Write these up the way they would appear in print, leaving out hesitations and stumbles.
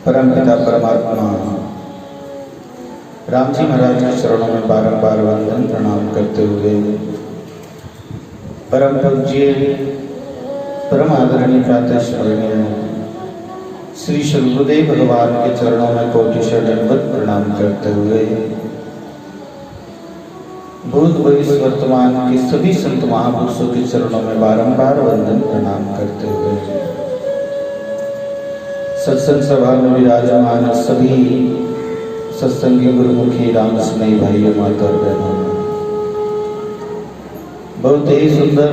परम पिता परमात्मा राम जी महाराज के चरणों में बारंबार वंदन प्रणाम करते हुए परम पूज्य परम आदरणीय प्रातः स्मरणीय श्री गुरुदेव भगवान के चरणों में कोटिशः दंडवत प्रणाम करते हुए भूत भविष्य वर्तमान के सभी संत महापुरुषों के चरणों में बारंबार वंदन प्रणाम करते हुए सत्संग सभा में विराजमान सभी सत्संगी गुरुमुखी राम स्नेही भाइयों माता और बहनों, बहुत ही सुंदर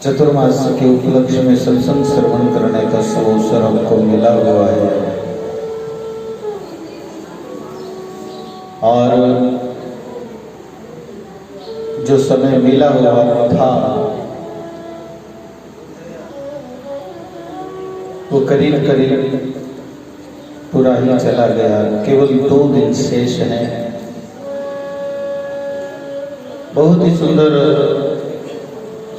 चतुर्मास के उपलक्ष्य में सत्संग श्रवण करने का अवसर हमको मिला हुआ है। और जो समय मिला हुआ था वो करीब करीब पूरा ही चला गया। केवल 2 दिन शेष हैं। बहुत ही सुंदर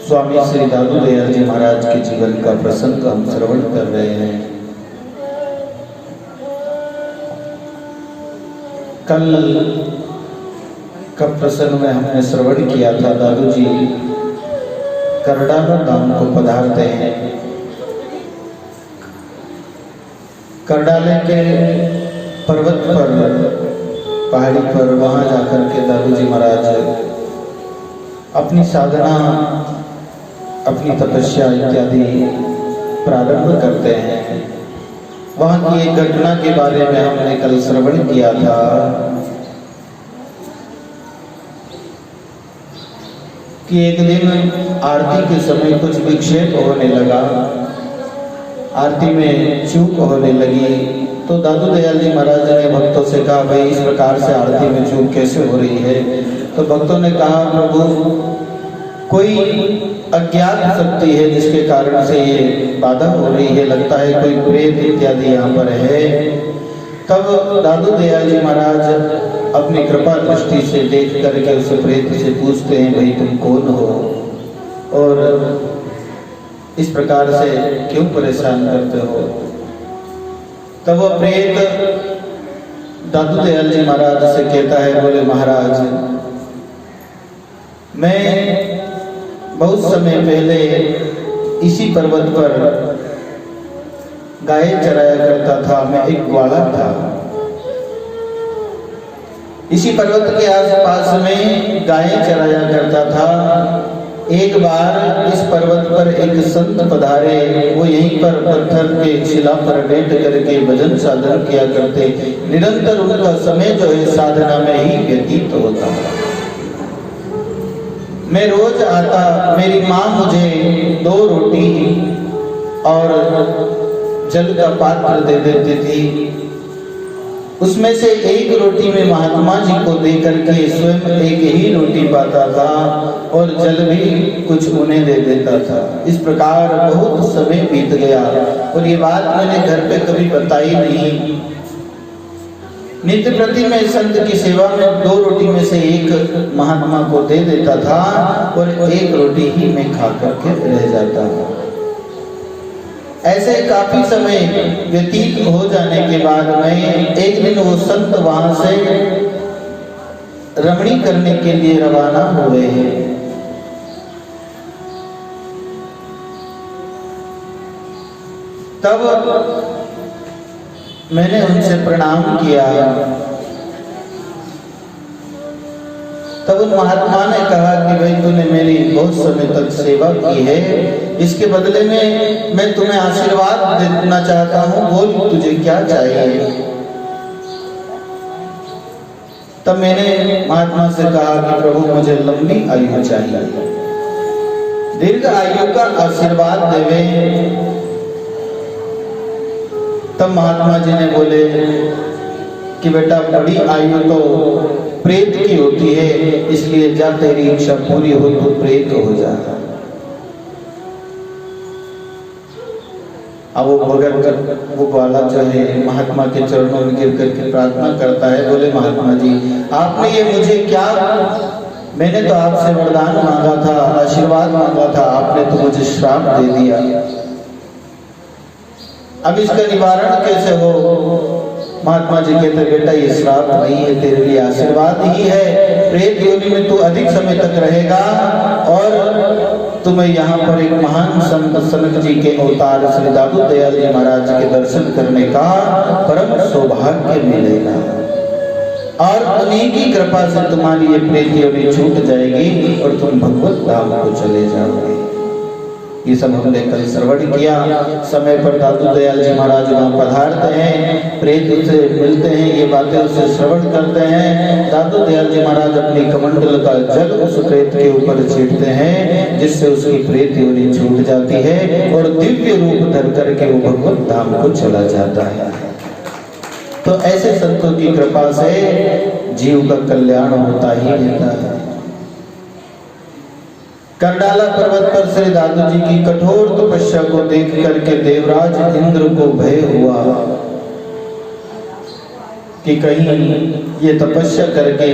स्वामी श्री दादू दयाल जी महाराज के जीवन का प्रसंग हम श्रवण कर रहे हैं। कल का प्रसंग में हमने श्रवण किया था, दादू जी करडाला धाम को पधारते हैं। करडाले के पर्वत पर, पहाड़ी पर, वहां जाकर के दादू जी महाराज अपनी साधना, अपनी तपस्या इत्यादि प्रारंभ करते हैं। वहां की एक घटना के बारे में हमने कल श्रवण किया था कि एक दिन आरती के समय कुछ विक्षेप होने लगा, आरती में चूक होने लगी। तो दादू दयाल जी महाराज ने भक्तों से कहा, भाई इस प्रकार से आरती में चूक कैसे हो रही है? तो भक्तों ने कहा, प्रभु कोई अज्ञात शक्ति है जिसके कारण से ये बाधा हो रही है, लगता है कोई प्रेत इत्यादि यहाँ पर है। तब दादू दयाल जी महाराज अपनी कृपा दृष्टि से देख करके उस प्रेत से पूछते हैं, भाई तुम कौन हो और इस प्रकार से क्यों परेशान करते हो? तब वो प्रेत दादू दयाल जी महाराज से कहता है, बोले महाराज मैं बहुत समय पहले इसी पर्वत पर गाय चराया करता था। मैं एक ग्वाला था। इसी पर्वत के आसपास में गाय चराया करता था। एक बार इस पर्वत पर एक संत पधारे, वो यहीं पर पत्थर के शिला पर बैठ करके भजन साधन किया करते। निरंतर उनका समय जो है साधना में ही व्यतीत होता। मैं रोज आता, मेरी माँ मुझे 2 रोटी और जल का पात्र दे देती थी। उसमें से एक रोटी में महात्मा जी को दे करके स्वयं एक ही रोटी पाता था और जल भी कुछ उन्हें दे देता था। इस प्रकार बहुत समय बीत गया और ये बात मैंने घर पे कभी बताई नहीं। नित्य प्रति में संत की सेवा में 2 रोटी में से एक महात्मा को दे देता था और एक रोटी ही मैं खा करके रह जाता था। ऐसे काफी समय व्यतीत हो जाने के बाद में एक दिन वो संत वहां से रमणी करने के लिए रवाना हुए हैं। तब मैंने उनसे प्रणाम किया। तब उन महात्मा ने कहा कि भाई तूने मेरी बहुत समय तक सेवा की है, इसके बदले में मैं तुम्हें आशीर्वाद देना चाहता हूँ, बोल तुझे क्या चाहिए? तब मैंने महात्मा से कहा कि प्रभु मुझे लंबी आयु चाहिए, दीर्घ आयु का आशीर्वाद देवे। तब महात्मा जी ने बोले कि बेटा बड़ी आयु तो प्रेत की होती है, इसलिए जा तेरी इच्छा पूरी हो तो प्रेत हो जा। अब वो भगत वो ग्वाला जो है महात्मा के चरणों में गिर करके प्रार्थना करता है, बोले महात्मा जी आपने ये मुझे क्या, मैंने तो आपसे वरदान मांगा था, आशीर्वाद मांगा था, आपने तो मुझे श्राप दे दिया। अब इसका निवारण कैसे हो? महात्मा जी कहते बेटा ये श्राप नहीं है, तेरे लिए आशीर्वाद ही है। प्रेत योनि में तू अधिक समय तक रहेगा और तुम्हें यहाँ पर एक महान संत सनक जी के अवतार श्री दादू दयाल जी महाराज के दर्शन करने का परम सौभाग्य मिलेगा और उन्हीं की कृपा से तुम्हारी ये प्रेत योनि छूट जाएगी और तुम भगवत धाम को चले जाओगे। ये सब हमने कल श्रवण किया। समय पर दादू दयाल जी महाराज वहाँ पधारते हैं, प्रेत से मिलते हैं, ये बातें उससे श्रवण करते हैं। दादू दयाल जी महाराज अपनी कमंडल का जल उस प्रेत के ऊपर छींटते हैं, जिससे उसकी प्रेत योनि छूट जाती है और दिव्य रूप धर करके वो भगवत धाम को चला जाता है। तो ऐसे संतों की कृपा से जीव का कल्याण होता ही रहता है। करडाला पर्वत पर श्री दादू जी की कठोर तपस्या को देख करके देवराज इंद्र को भय हुआ कि कहीं ये तपस्या करके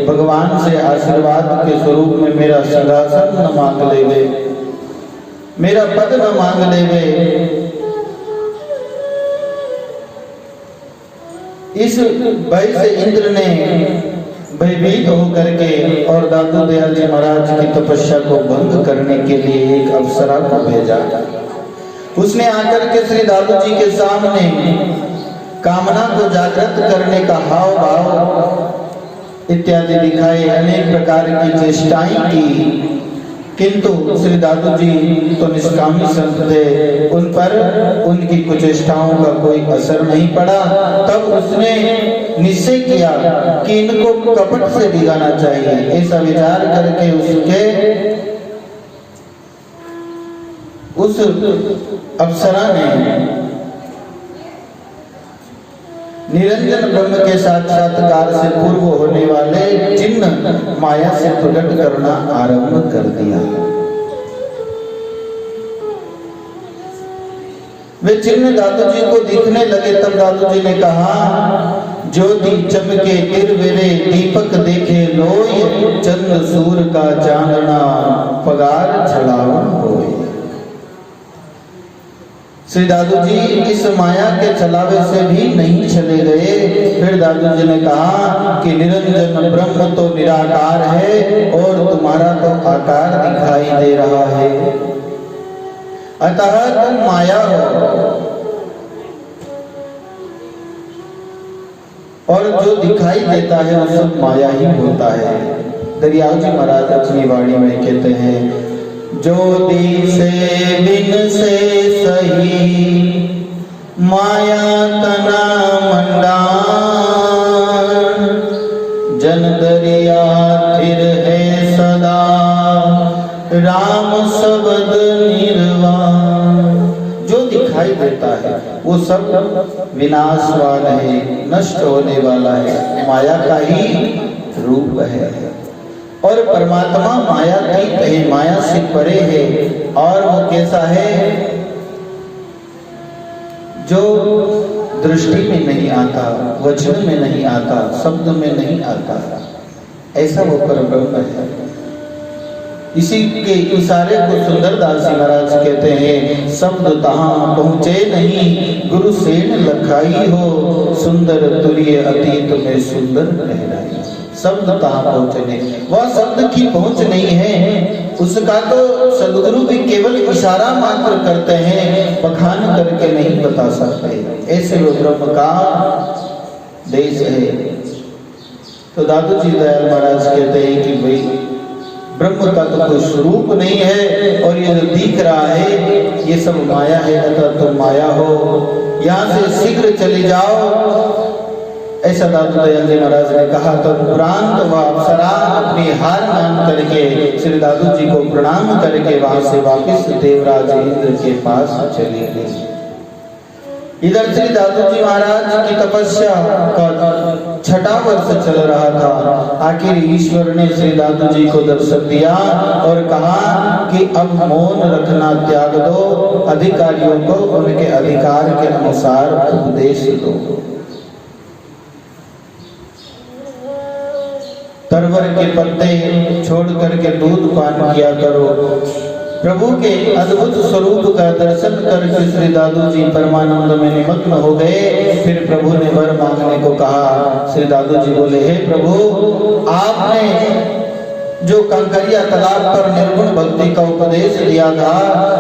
भगवान से आशीर्वाद के स्वरूप में मेरा सिंहासन न मांग लेवे, मेरा पद न मांग लेवे। इस भय से इंद्र ने भयभीत होकर के और दादू दयाल जी महाराज की तपस्या को भंग करने के लिए एक अप्सरा को भेजा। उसने आकर के श्री दादू जी के सामने कामना को जागृत करने का हाव भाव इत्यादि दिखाए, अनेक प्रकार की चेष्टाएं की, किंतु श्री दादू जी तो निष्कामी संत थे, उन पर उनकी कुचेष्टाओं का कोई असर नहीं पड़ा। तब उसने निश्चय किया कि इनको कपट से भिगाना चाहिए। ऐसा विचार करके उस अप्सरा ने निरंजन ब्रह्म के साक्षात्कार से पूर्व होने वाले चिन्ह माया से प्रकट करना आरंभ कर दिया। वे चिन्ह दादू जी को दिखने लगे। तब दादू जी ने कहा, ज्योति चमके तिरवेरे दीपक देखे लोय, चंद्र सूर का चांदना पगार छलावन होए। श्री दादू जी इस माया के चलावे से भी नहीं चले गए। फिर दादू जी ने कहा कि निरंजन ब्रह्म तो निराकार है और तुम्हारा तो आकार दिखाई दे रहा है, अतः तुम माया हो और जो दिखाई देता है वो सब माया ही होता है। दरियाव जी महाराज अपनी वाणी में कहते हैं, ज्योति से बिन से सही माया तना मंडान, जन दरिया थिर है सदा राम शब्द निर्वाण। जो दिखाई देता है वो सब विनाशवान है, नष्ट होने वाला है, माया का ही रूप है। और परमात्मा मायातीत है, माया से परे है। और वो कैसा है? जो दृष्टि में नहीं आता, वचन में नहीं आता, शब्द में नहीं आता, ऐसा वो परब्रह्म है। इसी के इशारे को सुंदरदास जी महाराज कहते हैं, शब्द तहां पहुंचे नहीं, गुरु सेन लखाई हो, सुंदर तुल्य अतीत में सुंदर लहराई। शब्द तहां पहुंचे नहीं, वह शब्द की पहुंच नहीं है, उसका तो सदगुरु भी केवल इशारा मात्र करते हैं, बखान करके नहीं बता सकते। ऐसे वो ब्रह्म का देश है। तो दादू जी दयाल महाराज कहते हैं कि भाई ब्रह्म का तो कोई स्वरूप नहीं है और ये जो दिख रहा है ये सब माया है, अतः तुम माया हो, यहाँ से शीघ्र चले जाओ। ऐसा दादू दयाल जी महाराज ने कहा। तो उपरांत व अप्सरा अपनी हार मान करके श्री दादू जी को प्रणाम करके वहां से वापस देवराज इंद्र के पास चली गई। इधर श्री दादू जी महाराज की तपस्या का छठा वर्ष चल रहा था। आखिर ईश्वर ने श्री दादू जी को दर्शन दिया और कहा कि अब मौन रखना त्याग दो, अधिकारियों को उनके अधिकार के अनुसार उपदेश दो। तरवर के पत्ते छोड़ करके दूध पान किया करो, प्रभु के अद्भुत स्वरूप का दर्शन करके श्री दादू जी परमानंद में निमग्न हो गए। फिर प्रभु ने वर मांगने को कहा। श्री दादू जी बोले, हे प्रभु, आपने जो कंकरिया तालाब पर निर्गुण भक्ति का उपदेश दिया था,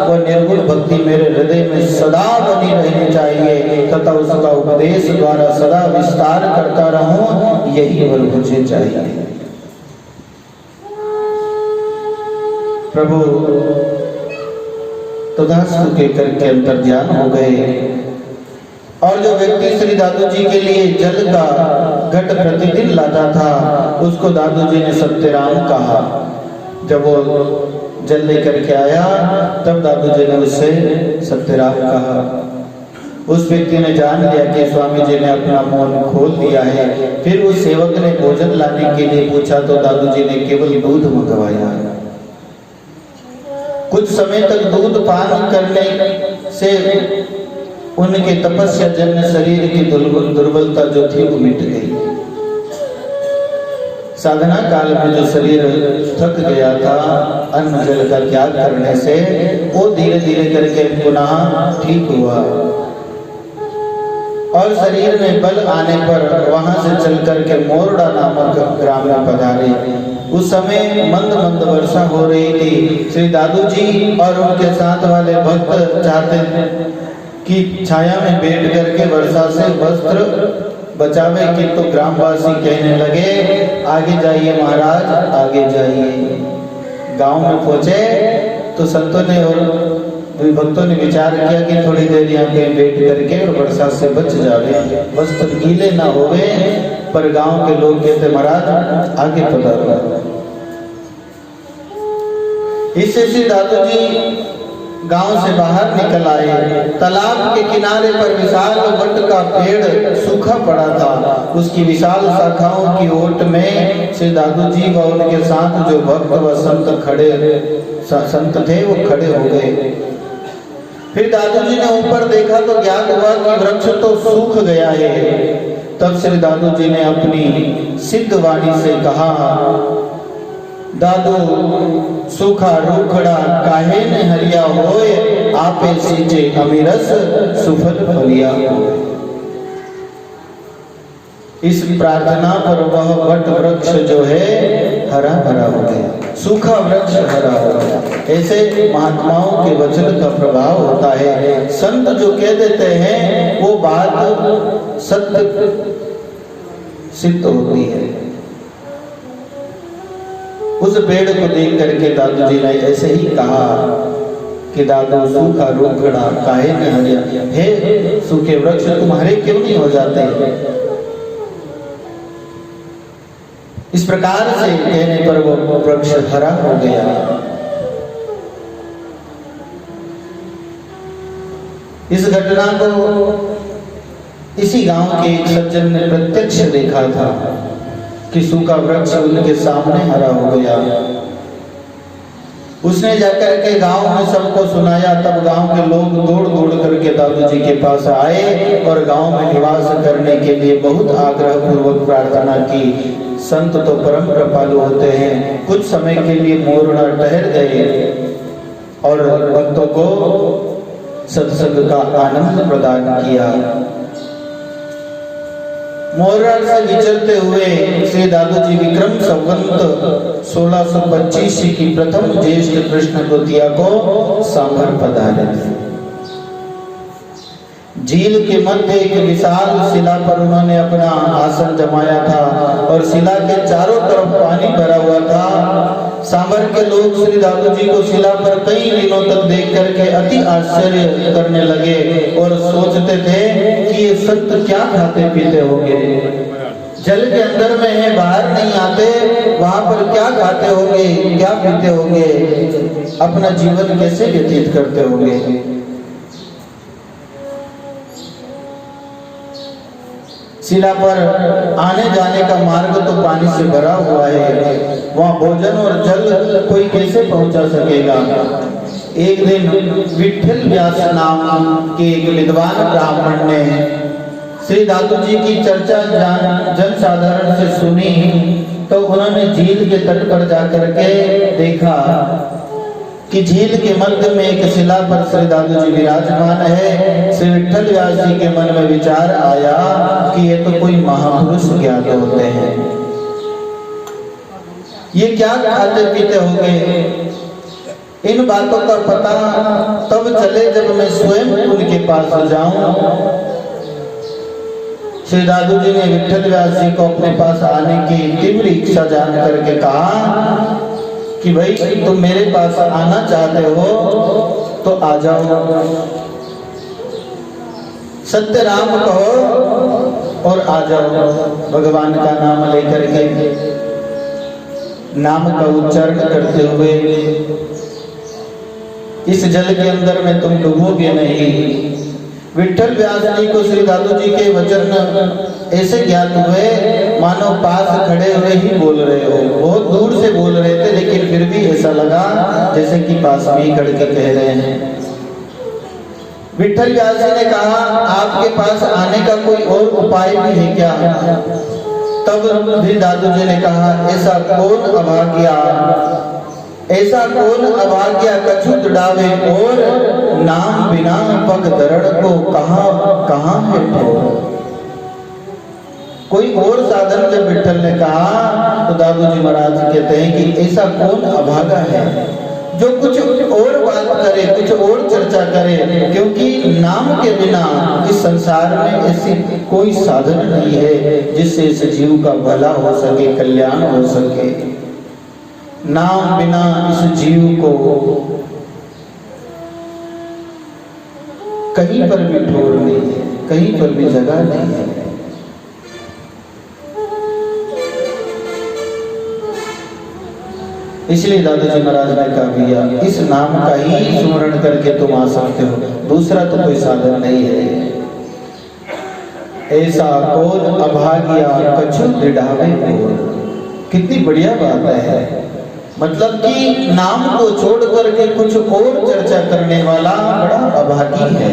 वह निर्गुण भक्ति मेरे हृदय में सदा बनी रहनी चाहिए तथा उसका उपदेश द्वारा सदा विस्तार करता रहूं, यही वर मुझे चाहिए। प्रभु तथास्तु के करके अंतर्ध्यान हो गए। और जो व्यक्ति श्री दादू जी के लिए जल का घट प्रतिदिन लाता था, उसको दादू जी ने सत्यराम कहा। जब वो जल लेकर के आया, तब दादू जी ने उससे सत्यराम कहा। उस व्यक्ति ने जान लिया कि स्वामी जी ने अपना मौन खोल दिया है। फिर उस सेवक ने भोजन लाने के लिए पूछा तो दादू जी ने केवल दूध मंगवाया। कुछ समय तक दूध पान करने से उनके तपस्या जन्य शरीर की दुर्बलता जो थी वो मिट गई। साधना काल में जो शरीर थक गया था अन्न जल का त्याग करने से, वो धीरे धीरे करके पुनः ठीक हुआ और शरीर में बल आने पर वहां से चल करके मोरडा नामक ग्राम में पधारे। उस समय मंद मंद वर्षा हो रही थी। श्री दादू जी और उनके साथ वाले भक्त चाहते कि छाया में बैठ करके वर्षा से वस्त्र बचावे, किंतु तो ग्रामवासी कहने लगे, आगे जाइए महाराज, आगे जाइए। गांव में पहुंचे तो संतों ने और भक्तों ने विचार किया कि थोड़ी देर यहाँ पे बैठ करके और वर्षा से बच जावे, वस्त्र गीले ना होवे। पर गांव के लोग कहते, महाराज आगे पधारो। इससे श्री दादू जी गांव से बाहर निकल आए। तालाब के किनारे पर विशाल वट का पेड़ सूखा पड़ा था। उसकी विशाल शाखाओं की ओट में श्री दादू जी व उनके साथ जो भक्त व संत थे वो खड़े हो गए। फिर दादू जी ने ऊपर देखा तो ज्ञात हुआ कि वृक्ष तो सूख गया है। तब श्री दादू जी ने अपनी सिद्ध वाणी से कहा, दादू सूखा रूखड़ा काहे ने हरिया होए, आपे सींचे अमीरस सुफल फलिया होए। इस प्रार्थना पर वह वट वृक्ष जो है हरा भरा हो गया, सूखा वृक्ष हरा हो गया। ऐसे महात्माओं के वचन का प्रभाव होता है। संत जो कह देते हैं वो बात सत्य सिद्ध होती है। उस पेड़ को देख करके दादू जी ने ऐसे ही कहा कि दादू सूखा रूखड़ा काहे न हरिया, हे सूखे वृक्ष तुम हरे क्यों नहीं हो जाते। इस प्रकार से कहने पर वो वृक्ष हरा हो गया। इस घटना को इसी गांव के एक सज्जन ने प्रत्यक्ष देखा था कि सूखा वृक्ष उनके सामने हरा हो गया। उसने जाकर के गांव में सबको सुनाया। तब गांव के लोग दौड़ दौड़ करके दादू जी के पास आए और गांव में निवास करने के लिए बहुत आग्रह पूर्वक प्रार्थना की। संत तो परम कृपालु होते हैं। कुछ समय के लिए मोरना ठहर गए और भक्तों को सत्संग का आनंद प्रदान किया। मोररा से विचरते हुए श्री दादू जी विक्रम संवत 1625 की प्रथम ज्येष्ठ कृष्ण द्वितीया को सांभर पधारे थे। झील के मध्य एक विशाल शिला पर उन्होंने अपना आसन जमाया था और शिला के चारों तरफ पानी भरा हुआ था। सांभर के लोग श्री दादू जी को शिला पर कई दिनों तक देख करके अति आश्चर्य करने लगे और सोचते थे कि ये संत क्या खाते पीते होंगे। जल के अंदर में है, बाहर नहीं आते, वहां पर क्या खाते होंगे, क्या पीते होंगे, अपना जीवन कैसे व्यतीत करते होंगे। शिला पर आने जाने का मार्ग तो पानी से भरा हुआ है, वहां भोजन और जल कोई कैसे पहुंचा सकेगा। एक दिन विठल व्यास नाम के एक विद्वान ब्राह्मण ने श्री दादू जी की चर्चा जन साधारण से सुनी तो उन्होंने झील के तट पर जाकर के देखा कि झील के मध्य में एक शिला पर श्री दादू जी विराजमान है। श्री विठल व्यास जी के मन में विचार आया कि ये तो कोई महापुरुष ज्ञात होते हैं, ये क्या खाते पीते होंगे, इन बातों का पता तब चले जब मैं स्वयं उनके पास जाऊं। श्री दादू जी ने विठल व्यास जी को अपने पास आने की तीव्र इच्छा जान करके कहा कि भाई तुम मेरे पास आना चाहते हो तो आ जाओ, सत्य राम कहो और आ जाओ। भगवान का नाम लेकर के, नाम का उच्चारण करते हुए, इस जल के अंदर में तुम डूबोगे नहीं। विठल व्यास जी को श्री दादू जी के वचन ऐसे ज्ञात हुए मानो पास खड़े हुए ही बोल रहे हो, बहुत दूर से बोल रहे थे, लेकिन फिर भी ऐसा लगा जैसे कि पास में ही खड़ के कह रहे हैं। विठल व्यास जी ने कहा आपके पास आने का कोई और उपाय भी है क्या? तब भी दादू जी ने कहा ऐसा कौन अभाग्या कछु डावे और नाम बिना पग दरड़ को कहाँ है ठोर। कोई और साधन जब विठल ने कहा तो दादू जी महाराज कहते हैं कि ऐसा कौन अभागा है जो कुछ और बात करे, कुछ और चर्चा करे, क्योंकि नाम के बिना इस संसार में ऐसी कोई साधन नहीं है जिससे इस जीव का भला हो सके, कल्याण हो सके। नाम बिना इस जीव को कहीं पर भी ठोर नहीं है, कहीं पर भी जगह नहीं है। इसलिए दादाजी महाराज ने कहा भैया इस नाम का ही स्मरण करके तुम आ सकते हो, दूसरा तो कोई साधन नहीं है। ऐसा कौन अभाग्या कछु दृढ़ावे और। कितनी बढ़िया बात है, मतलब कि नाम को छोड़ करके कुछ और चर्चा करने वाला बड़ा अभागी है।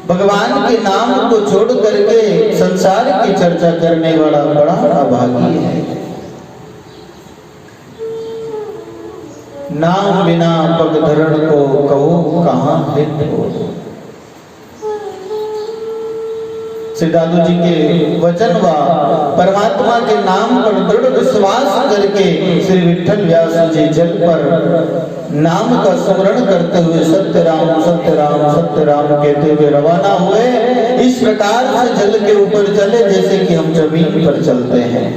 भगवान के नाम को छोड़ करके संसार की चर्चा करने वाला बड़ा अभागी है। नाम बिना पग धरण को कहो कहाँ है ठोर। श्री दादू जी के वचन व परमात्मा के नाम पर दृढ़ विश्वास करके श्री विठल व्यास जी जल पर नाम का स्मरण करते हुए सत्य राम सत्य राम सत्य राम कहते हुए रवाना हुए। इस प्रकार से जल के ऊपर चले जैसे कि हम जमीन पर चलते हैं।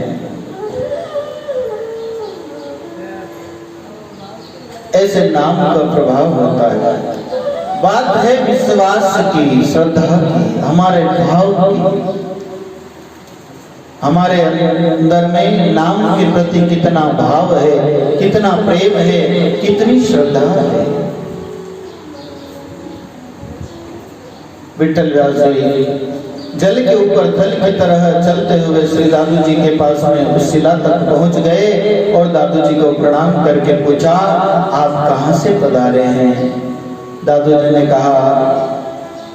ऐसे नाम का प्रभाव होता है। बात है विश्वास की, श्रद्धा की, हमारे भाव की। हमारे अंदर में नाम के प्रति कितना भाव है, कितना प्रेम है, कितनी श्रद्धा है। विठल व्यास जी जल के ऊपर थल की तरह चलते हुए श्री दादू जी के पास में उस शिला तक पहुंच गए और दादू जी को प्रणाम करके पूछा आप कहां से पधारे हैं? दादू जी ने कहा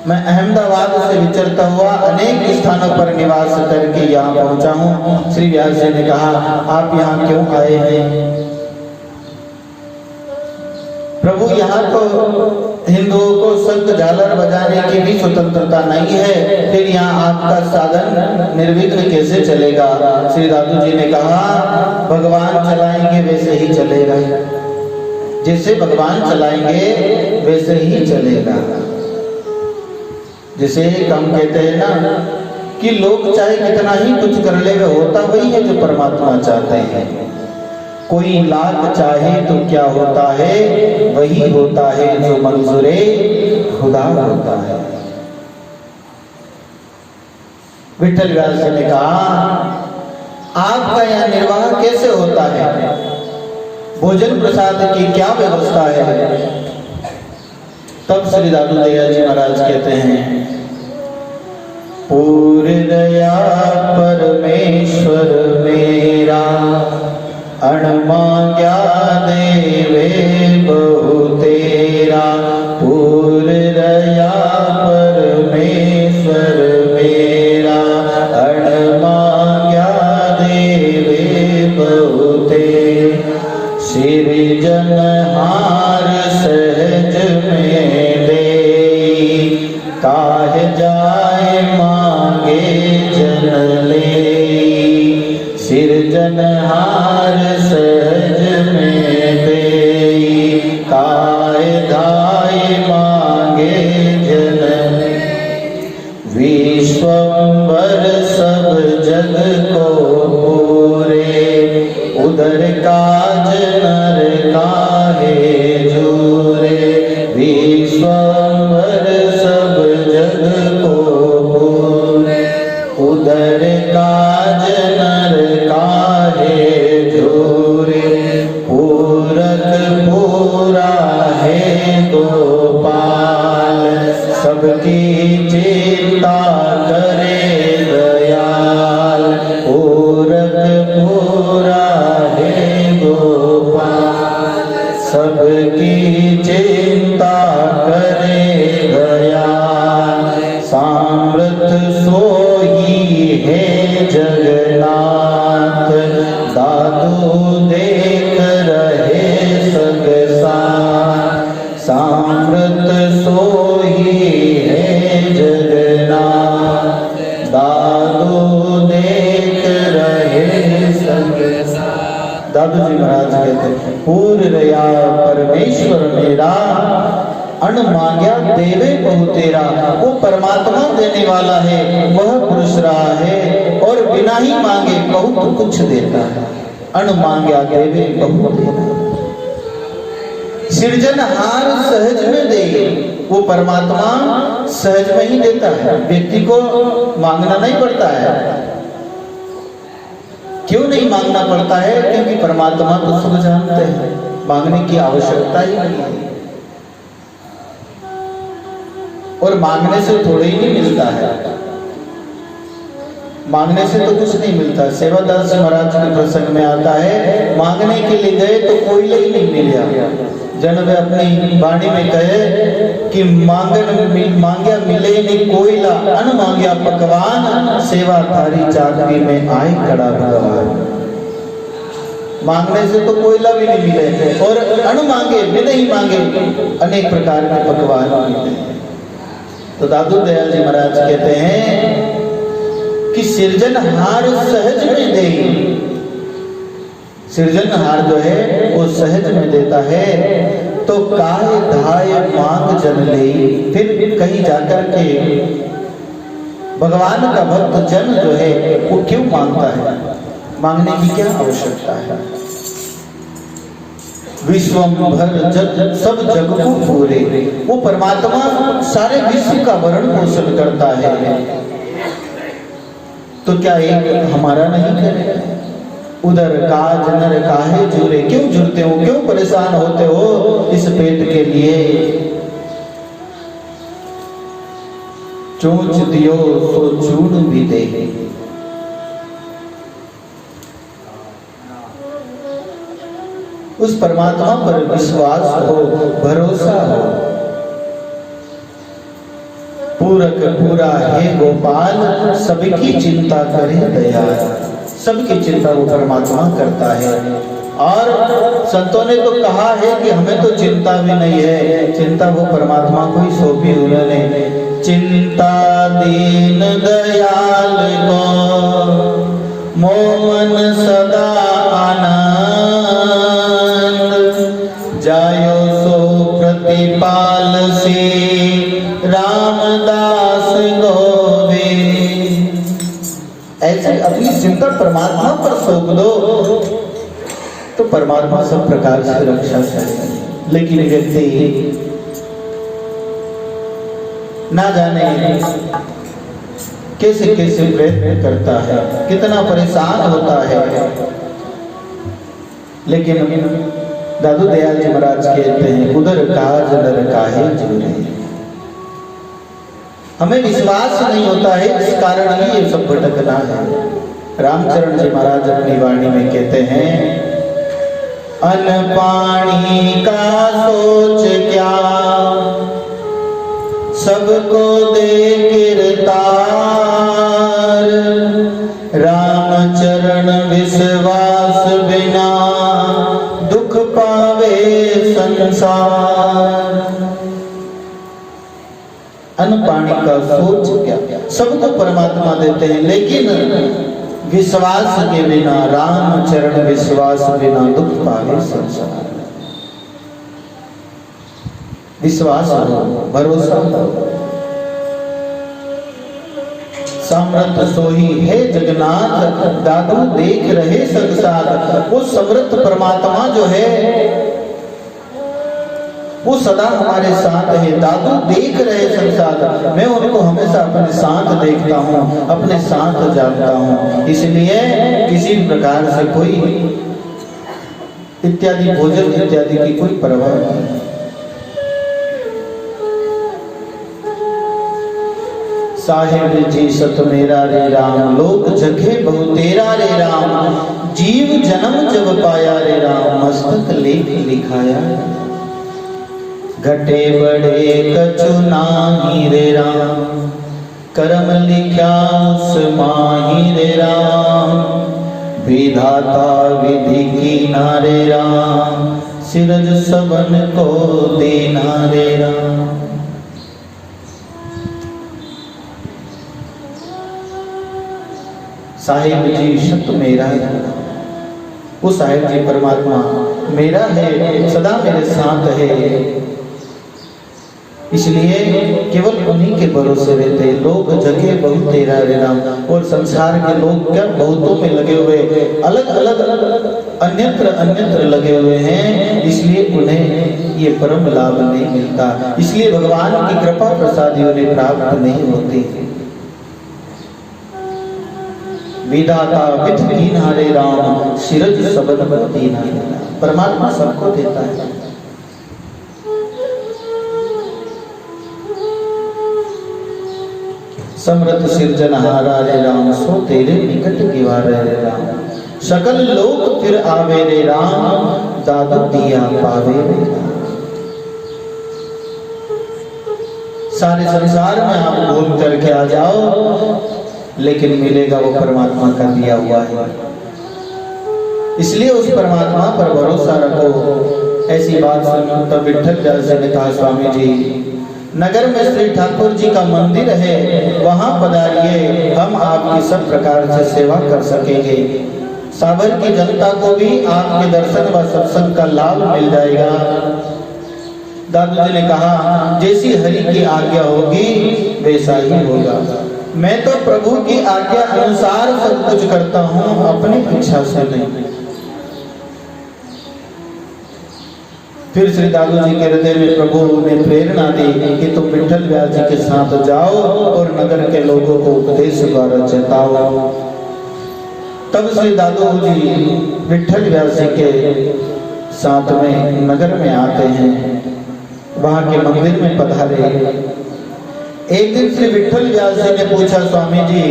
मैं अहमदाबाद से विचरता हुआ अनेक स्थानों पर निवास करके यहाँ पहुंचा हूँ। श्री व्यास जी ने कहा आप यहाँ क्यों आए हैं? प्रभु यहाँ तो हिंदुओं को शंख झालर बजाने की भी स्वतंत्रता नहीं है, फिर यहाँ आपका साधन निर्विघ्न कैसे चलेगा? श्री दादू जी ने कहा भगवान चलाएंगे वैसे ही चलेगा, जैसे भगवान चलाएंगे वैसे ही चलेगा। जैसे हम कहते हैं ना कि लोग चाहे कितना ही कुछ कर ले, होता वही है जो परमात्मा चाहते हैं। कोई लाख चाहे तो क्या होता है, वही होता है जो मंजूरे खुदा होता है। विठल व्यास जी ने कहा आपका यहाँ निर्वाह कैसे होता है? भोजन प्रसाद की क्या व्यवस्था है? तब श्री दादू दयाल जी महाराज कहते हैं पूर्ण दया परमेश्वर मेरा अणमांग्या देवे बहु तेरा। पूर्ण दया परमेश्वर मेरा अणमांग्या देवे बहु तेरा। श्री जन हार सहज में देई, काय धाय मांगे जन। विश्वंभर सब जग को पूरे, उदर काज नर काहे जूरे। विश्वंभर सब जग को पूरे, उदर काज नर काहे जूरे। पूरक पूरा है गोपाल, सबकी चिंता करे दयाल। पूरक पूरा है गोपाल, सबकी चिंता करे दयाल। सामर्थ सोई है जगन्नाथ, दादू देख रहे सगसार। सामर्थ सोई है जगन्नाथ, दादू देख रहे सगसार। दादू जी महाराज कहते हैं, पूर्व रया परमेश्वर मेरा, अण मांग्या देवे बहु तेरा। वो परमात्मा देने वाला है, वह पुरुष रहा है और बिना ही मांगे बहुत कुछ देता है। अण मांग्या देवे बहु तेरा, सृजनहार सहज में दे। वो परमात्मा सहज में ही देता है, व्यक्ति को मांगना नहीं पड़ता है। क्यों नहीं मांगना पड़ता है? क्योंकि परमात्मा तो सब जानते हैं, मांगने की आवश्यकता ही नहीं है। और मांगने से थोड़े ही नहीं मिलता है, मांगने से तो कुछ नहीं मिलता। सेवादास महाराज के प्रसंग में आता है, मांगने के लिए गए तो कोयला ही नहीं मिला। जन वे अपनी वाणी में कहे कि मांग्या मिले नहीं कोयला, अन मांग्या पकवान। सेवा थारी चाकरी में आए कड़ा भगवान। मांगने से तो कोयला भी नहीं मिले, और अन मांगे बिना ही मांगे अनेक प्रकार के पकवान मिले। तो दादू दयाल जी महाराज कहते हैं कि सृजनहार सहज में दे। सृजनहार जो है वो सहज में देता है। तो काय धाय मांग जन ले, फिर कहीं जाकर के भगवान का भक्त जन जो है वो क्यों मांगता है? मांगने की क्या आवश्यकता है? विश्वंभर जग सब जग को पूरे, वो परमात्मा सारे विश्व का भरण पोषण करता है। तो क्या एक हमारा नहीं करेगा? उदर काज नर काहे जुरे, क्यों जुड़ते हो, क्यों परेशान होते हो इस पेट के लिए? चोंच दियो सो चूड़ भी दे। उस परमात्मा पर विश्वास हो, भरोसा हो। पूरक पूरा है गोपाल, सबकी चिंता करे दयाल। सबकी चिंता वो परमात्मा करता है। और संतों ने तो कहा है कि हमें तो चिंता भी नहीं है, चिंता वो परमात्मा को ही सौंपी उन्होंने। चिंता दीन दयाल को मोमन सदा आनंद, जायो सो प्रतिपाल से रामदास गोविंद। ऐसे अपनी चिंता परमात्मा पर सौंप दो तो परमात्मा सब प्रकार से रक्षा करेगा। लेकिन व्यक्ति ना जाने कैसे कैसे प्रयत्न करता है, कितना परेशान होता है। लेकिन दादू दयाल जी महाराज कहते हैं, उदर काज नर काहे जुरे। हमें विश्वास नहीं होता है, इस कारण ही ये सब भटकना है। रामचरण जी महाराज अपनी वाणी में कहते हैं, अन पानी का सोच क्या, सबको दे किरतार। रामचरण विश्वास बिना दुख पावे संसार। अन्न पानी का सोच क्या, सबको परमात्मा देते हैं, लेकिन विश्वास के बिना राम चरण विश्वास बिना दुख पावे संसार। विश्वास हो, भरोसा हो। समर्थ सोही है जगन्नाथ, दादू देख रहे संसार। वो समर्थ परमात्मा जो है वो सदा हमारे साथ है। दादू देख रहे संसार, मैं उनको हमेशा अपने साथ देखता हूँ, अपने साथ जानता हूँ। इसलिए किसी प्रकार से कोई इत्यादि भोजन इत्यादि की कोई परवाह नहीं। साहेब जी सत मेरा रे राम, लोक जगे बहु तेरा रे राम। जीव जन्म जब पाया रे राम, मस्तक लेख लिखाया। घटे बड़े कछु नाही रे राम, करम लिखा उस माही रे राम। विधाता विधि की नारे राम, सिरज सबन को देना रे राम। साहिब जी सत मेरा है, वो साहिब जी परमात्मा मेरा है, सदा मेरे साथ है। इसलिए केवल उन्हीं के भरोसे रहते हैं। लोग जगे बहुत तेरा रे राम, और संसार के लोग क्या बहुतों में लगे हुए, अलग अलग अन्यत्र अन्यत्र लगे हुए हैं। इसलिए उन्हें ये परम लाभ नहीं मिलता। इसलिए भगवान की कृपा प्रसादी उन्हें प्राप्त नहीं होती। विधाता विध कीन्हा रे राम, सिरज सबन दीना। परमात्मा सबको देता है। समृत सिरजनहारा रे राम, सो तेरे निकट गिवार रे राम। सकल लोक फिर आवे रे राम, दादू दिया पावे रे राम। सारे संसार में आप घूम करके आ जाओ, लेकिन मिलेगा वो परमात्मा का दिया हुआ है। इसलिए उस परमात्मा पर भरोसा रखो। ऐसी बात सुन तब विठल दास जी ने कहा, स्वामी जी नगर में श्री ठाकुर जी का मंदिर है, वहां पधारिए, हम आपकी सब प्रकार से सेवा कर सकेंगे। साबर की जनता को भी आपके दर्शन व सत्संग का लाभ मिल जाएगा। दादू जी ने कहा, जैसी हरि की आज्ञा होगी वैसा ही होगा। मैं तो प्रभु की आज्ञा अनुसार सब कुछ करता हूँ, अपनी इच्छा से नहीं। फिर श्री दादू जी के हृदय में प्रभु ने प्रेरणा दी कि तुम विठल व्यास जी के साथ जाओ और नगर के लोगों को उपदेश द्वारा चेताओ। तब श्री दादू जी विठल व्यास जी के साथ में नगर में आते हैं, वहां के मंदिर में पधारे। एक दिन श्री विठल व्यास जी ने पूछा, स्वामी जी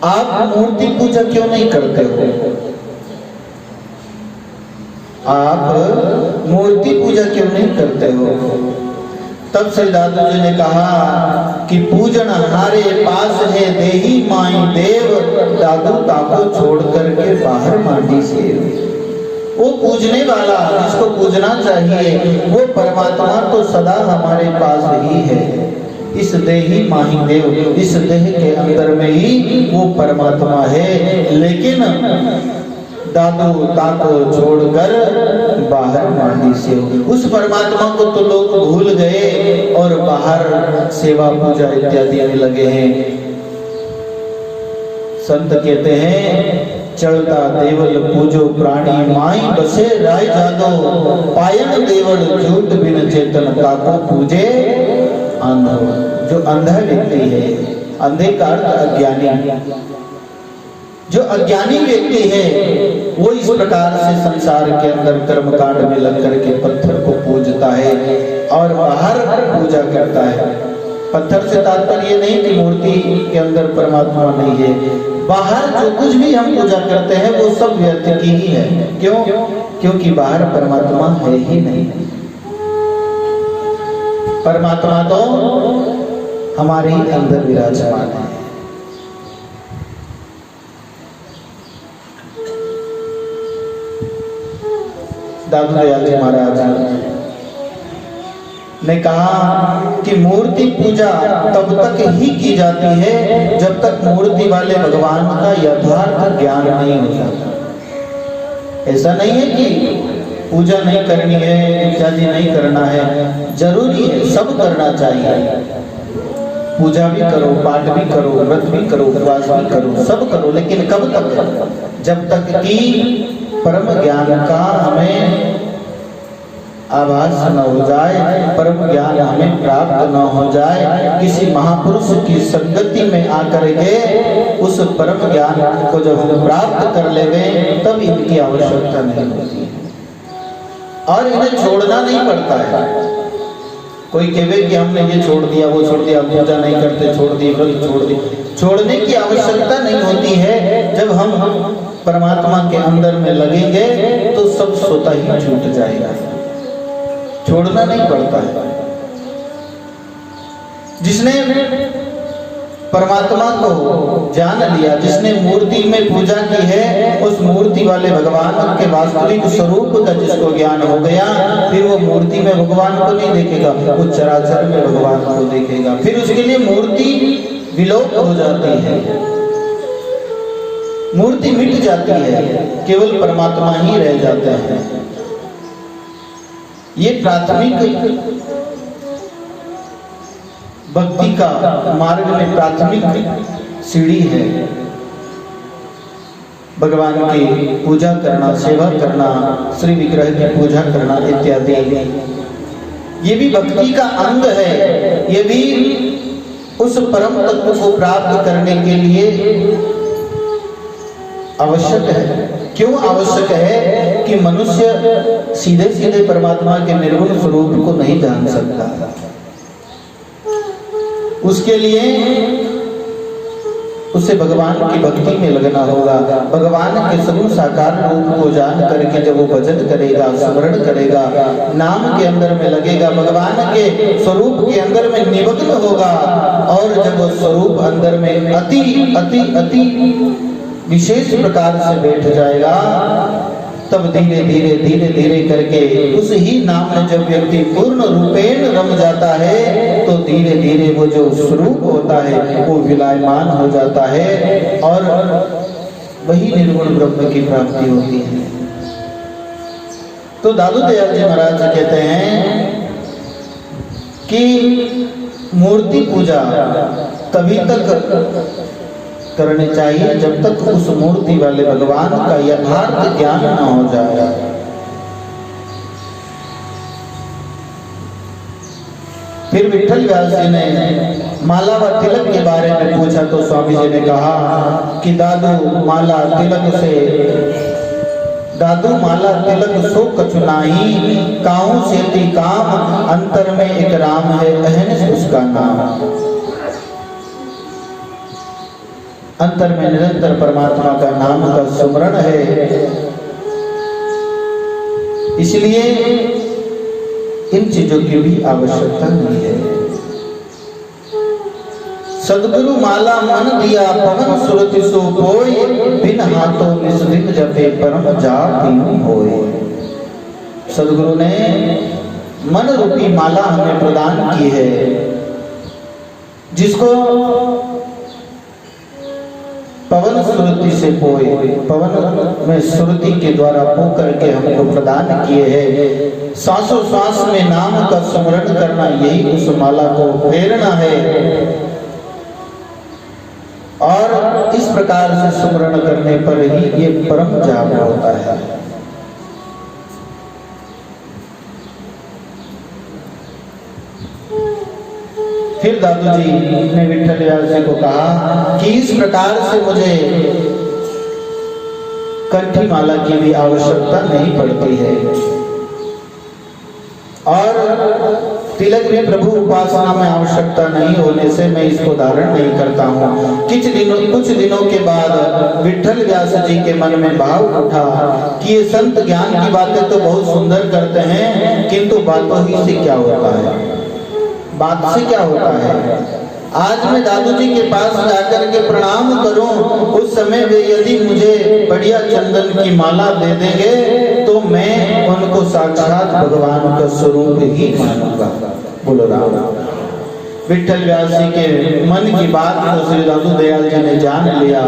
आप मूर्ति पूजा क्यों नहीं करते हो? आप मूर्ति पूजा क्यों नहीं करते हो? तब से दादू जी ने कहा कि पूजन हमारे पास है देही माई देव, दादू ताको छोड़ करके बाहर माटी से। वो पूजने वाला जिसको पूजना चाहिए वो परमात्मा तो सदा हमारे पास ही है। इस देही माही देव, इस देह के अंदर में ही वो परमात्मा है। लेकिन दादू ताको छोड़कर बाहर माटी से, उस परमात्मा को तो लोग भूल गए और बाहर सेवा पूजा इत्यादि में लगे हैं। संत कहते हैं, चलता देवल पूजो प्राणी माई बसे राय जादो, पायन देवल झूठ बिन चेतन ताको पूजे अंधो। जो अंधा व्यक्ति है, अंधे का अर्थ अज्ञानी, जो अज्ञानी व्यक्ति है वो इस प्रकार से संसार के अंदर कर्मकांड में लग करके पत्थर को पूजता है और बाहर पूजा करता है। पत्थर से तात्पर्य नहीं कि मूर्ति के अंदर परमात्मा नहीं है, बाहर जो कुछ भी हम पूजा करते हैं वो सब व्यर्थ की ही है। क्यों? क्योंकि बाहर परमात्मा है ही नहीं। परमात्मा तो हमारे ही अंदर विराजमान है। दादू दयाल जी महाराज ने कहा कि मूर्ति पूजा तब तक ही की जाती है जब तक मूर्ति वाले भगवान का यथार्थ ज्ञान नहीं हो जाता। ऐसा नहीं है कि पूजा नहीं करनी है, इत्यादि नहीं करना है, जरूरी है, सब करना चाहिए। पूजा भी करो, पाठ भी करो, व्रत भी करो, उपवास भी करो, सब करो, लेकिन कब तक? जब तक कि परम ज्ञान का हमें आभास न हो जाए, परम ज्ञान हमें प्राप्त न हो जाए। किसी महापुरुष की संगति में आकर के उस परम ज्ञान को जब हम प्राप्त कर लेंगे तब इनकी आवश्यकता नहीं होती है और इन्हें छोड़ना नहीं पड़ता है। कोई कहे कि हमने ये छोड़ दिया, वो छोड़ दिया, पूजा नहीं करते, छोड़ दी, व्रत छोड़ दी। छोड़ने की आवश्यकता नहीं होती है। जब हम परमात्मा के अंदर में लगेंगे तो सब स्वतः ही छूट जाएगा, छोड़ना नहीं पड़ता है। जिसने परमात्मा को जान लिया, जिसने मूर्ति में पूजा की है, उस मूर्ति वाले भगवान के वास्तविक स्वरूप का जिसको ज्ञान हो गया, फिर वो मूर्ति में भगवान को नहीं देखेगा, वो चराचर में भगवान को देखेगा। फिर उसके लिए मूर्ति विलोप हो जाती है, मूर्ति मिट जाती है, केवल परमात्मा ही रह जाते हैं। ये प्राथमिक भक्ति का मार्ग में प्राथमिक सीढ़ी है। भगवान की पूजा करना, सेवा करना, श्री विग्रह की पूजा करना इत्यादि, ये भी भक्ति का अंग है। ये भी उस परम तत्व को प्राप्त करने के लिए आवश्यक है। क्यों आवश्यक है? कि मनुष्य सीधे सीधे परमात्मा के निर्गुण स्वरूप को नहीं जान सकता। उसके लिए उसे भगवान की भक्ति में लगना होगा। भगवान के सगुण साकार रूप को जान करके जब वो भजन करेगा, स्मरण करेगा, नाम के अंदर में लगेगा, भगवान के स्वरूप के अंदर में निमग्न होगा, और जब वो स्वरूप अंदर में अति अति अति विशेष प्रकार से बैठ जाएगा, तब धीरे धीरे धीरे धीरे करके उस ही नाम में जब व्यक्ति पूर्ण रूपेण रम जाता है, तो धीरे धीरे वो जो स्वरूप होता है वो विलायमान हो जाता है और वही निर्गुण ब्रह्म की प्राप्ति होती है। तो दादू दयाल जी महाराज कहते हैं कि मूर्ति पूजा तभी तक करनी चाहिए जब तक उस मूर्ति वाले भगवान का यथार्थ ज्ञान न हो जाए। फिर विठल व्यास जी ने माला व तिलक के बारे में पूछा तो स्वामी जी ने कहा कि दादू माला तिलक सो कछु नाही, काहू सेती काम अंतर में एक राम है अहन उसका नाम। अंतर में निरंतर परमात्मा का नाम का सुमरण है, इसलिए इन चीजों की भी आवश्यकता नहीं है। सदगुरु माला मन दिया पवन सुरति सो कोई, बिन हाथों निस्दिन जपे परम जाप होए। सदगुरु ने मन रूपी माला हमें प्रदान की है, जिसको पवन सुरति से पोए, पवन में सुरति के द्वारा पो करके हमको प्रदान किए हैं। सांसों सांस में नाम का स्मरण करना, यही उस माला को फेरना है और इस प्रकार से स्मरण करने पर ही ये परम जाप होता है। फिर दादू जी ने विठल व्यास जी को कहा कि इस प्रकार से मुझे कंठी माला की भी आवश्यकता नहीं पड़ती है और तिलक में प्रभु उपासना में आवश्यकता नहीं होने से मैं इसको धारण नहीं करता हूँ। कुछ दिनों के बाद विठल व्यास जी के मन में भाव उठा कि ये संत ज्ञान की बातें तो बहुत सुंदर करते हैं, किंतु बातों ही से क्या होता है, बात से क्या होता है। आज मैं दादू जी के पास जाकर के प्रणाम करूं, उस समय वे यदि मुझे बढ़िया चंदन की माला दे देंगे तो मैं उनको साक्षात भगवान का स्वरूप ही मानूंगा। बोलो राम। विठल व्यास जी के मन की बात को श्री दादू दयाल जी ने जान लिया।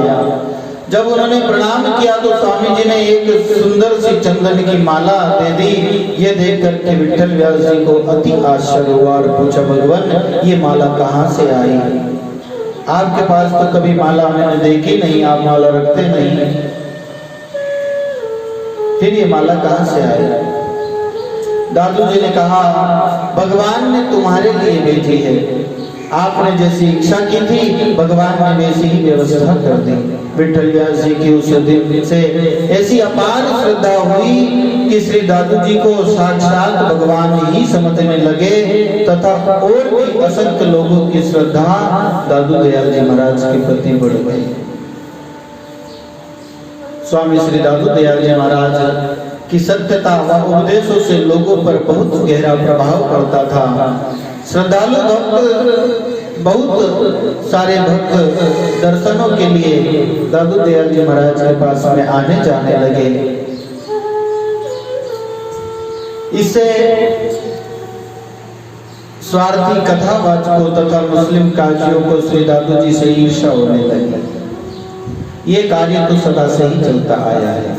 जब उन्होंने प्रणाम किया तो स्वामी जी ने एक सुंदर सी चंदन की माला दे दी। ये देख करके विठल व्यास जी को अति आश्चर्य हुआ और पूछा, भगवान ये माला कहाँ से आई? आपके पास तो कभी माला मैंने देखी नहीं, आप माला रखते नहीं, फिर ये माला कहाँ से आई? दादू जी ने कहा, भगवान ने तुम्हारे लिए भेजी है। आपने जैसी इच्छा की थी भगवान ने वैसी ही व्यवस्था कर दी। विठल व्यास जी की उस दिन से ऐसी अपार श्रद्धा हुई कि श्री दादू जी को साक्षात भगवान ही समझने लगे तथा और भी असंख्य लोगों की श्रद्धा दादू दयाल जी महाराज के प्रति बढ़ गई। स्वामी श्री दादू दयाल जी महाराज की सत्यता व उपदेशों से लोगों पर बहुत गहरा प्रभाव पड़ता था। श्रद्धालु भक्त, बहुत सारे भक्त दर्शनों के लिए दादू दयाल जी महाराज के पास में आने जाने लगे। इससे स्वार्थी कथावाचकों तथा मुस्लिम काजियों को श्री दादू जी से ईर्ष्या होने लगी। ये कार्य तो सदा से ही चलता आया है।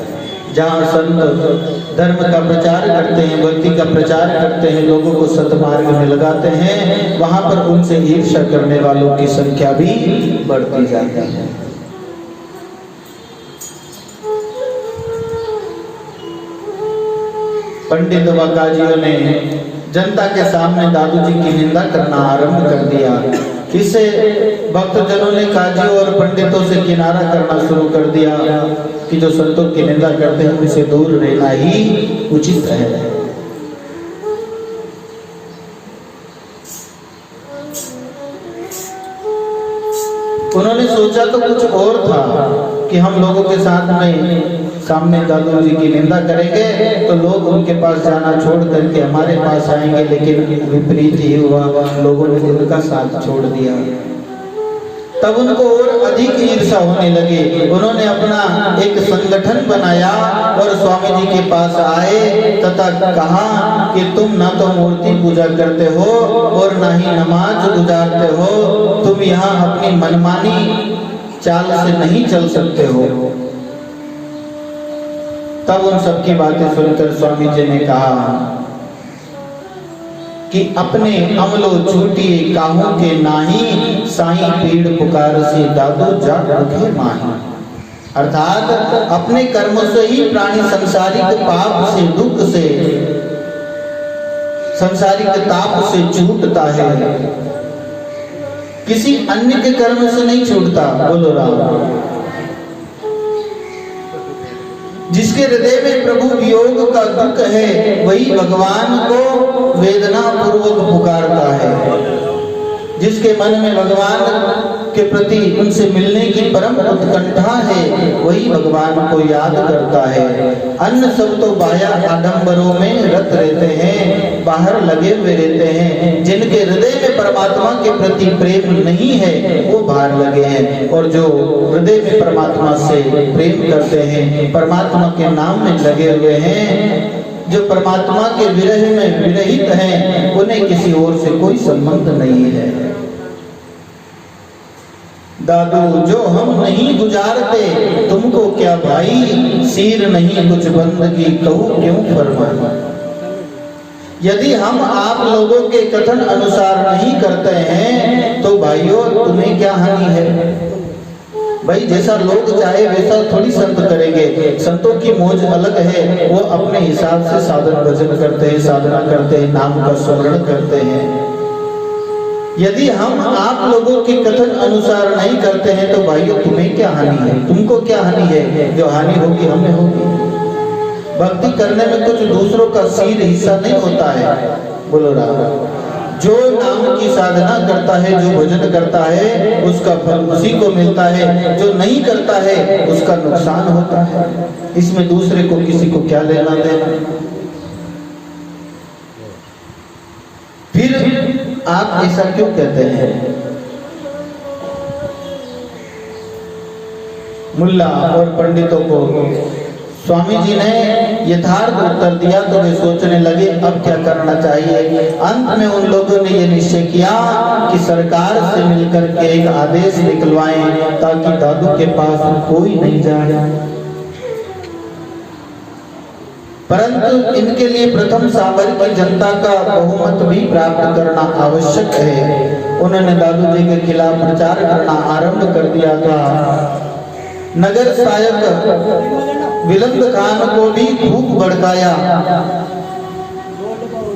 जहाँ संत धर्म का प्रचार करते हैं, भक्ति का प्रचार करते हैं, लोगों को सतमार्ग में लगाते हैं, वहां पर उनसे ईर्ष्या करने वालों की संख्या भी बढ़ती जाती है। पंडित व काजियों ने जनता के सामने दादू जी की निंदा करना आरंभ कर दिया। इससे भक्तजनों ने काजियों और पंडितों से किनारा करना शुरू कर दिया कि जो संतों की निंदा करते हैं उनसे दूर रहना ही उचित है। उन्होंने सोचा तो कुछ और था कि हम लोगों के साथ में सामने दादू जी की निंदा करेंगे तो लोग उनके पास जाना छोड़ करके हमारे पास आएंगे, लेकिन विपरीत ही हुआ, लोगों ने उनका साथ छोड़ दिया। तब उनको और अधिक ईर्ष्या होने लगी। उन्होंने अपना एक संगठन बनाया और स्वामी जी के पास आए तथा कहा कि तुम ना तो मूर्ति पूजा करते हो और ना ही नमाज गुजारते हो, तुम यहाँ अपनी मनमानी चाल से नहीं चल सकते हो। तब उन सबकी बातें सुनकर स्वामी जी ने कहा कि अपने अमलो छूटी काहों के नाही, साईं पीड़ पुकार से दादू जाग रखे माही। अर्थात अपने कर्मों से ही प्राणी सांसारिक पाप से, दुख से, सांसारिक ताप से छूटता है, किसी अन्य के कर्म से नहीं छूटता। बोलो राम। जिसके हृदय में प्रभु वियोग का दुख है वही भगवान को वेदना पूर्वक पुकारता है। जिसके मन में भगवान के प्रति उनसे मिलने की परम उत्कंठा है वही भगवान को याद करता है। अन्य सब तो बाह्य आडंबरों में रत रहते हैं, बाहर लगे हुए रहते हैं। जिनके हृदय में परमात्मा के प्रति प्रेम नहीं है वो बाहर लगे हैं, और जो हृदय में परमात्मा से प्रेम करते हैं, परमात्मा के नाम में लगे हुए हैं, जो परमात्मा के विरह में विरहित हैं, उन्हें किसी और से कोई संबंध नहीं है। दादू जो हम नहीं गुजारते तुमको क्या भाई, सिर नहीं कुछ बंदगी कहूँ क्यों फरमाए। यदि हम आप लोगों के कथन अनुसार नहीं करते हैं तो भाइयों तुम्हें क्या हानि है। भाई जैसा लोग चाहे वैसा थोड़ी संत करेंगे। संतों की मौज अलग है, वो अपने हिसाब से साधन भजन करते हैं, साधना करते हैं, नाम का स्मरण करते हैं। यदि हम आप लोगों के कथन अनुसार नहीं करते हैं तो भाइयों तुम्हें क्या हानि है, तुमको क्या हानि है। जो हानि होगी हमें होगी। भक्ति करने में कुछ दूसरों का सिर हिस्सा नहीं होता है। बोलो राम। जो नाम की साधना करता है, जो भजन करता है उसका फल उसी को मिलता है, जो नहीं करता है उसका नुकसान होता है। इसमें दूसरे को किसी को क्या लेना देना। फिर आप ऐसा क्यों कहते हैं। मुल्ला और पंडितों को स्वामी जी ने यथार्थ उत्तर दिया तो वे सोचने लगे अब क्या करना चाहिए। अंत में उन लोगों ने ये निश्चय किया कि सरकार से मिलकर के एक आदेश निकलवाएं ताकि दादू के पास कोई नहीं जाए। परंतु इनके लिए प्रथम सागर की जनता का बहुमत भी प्राप्त करना आवश्यक है। उन्होंने दादू जी के खिलाफ प्रचार करना आरंभ कर दिया था। नगर सायक विलंद खान को भी खूब भड़काया।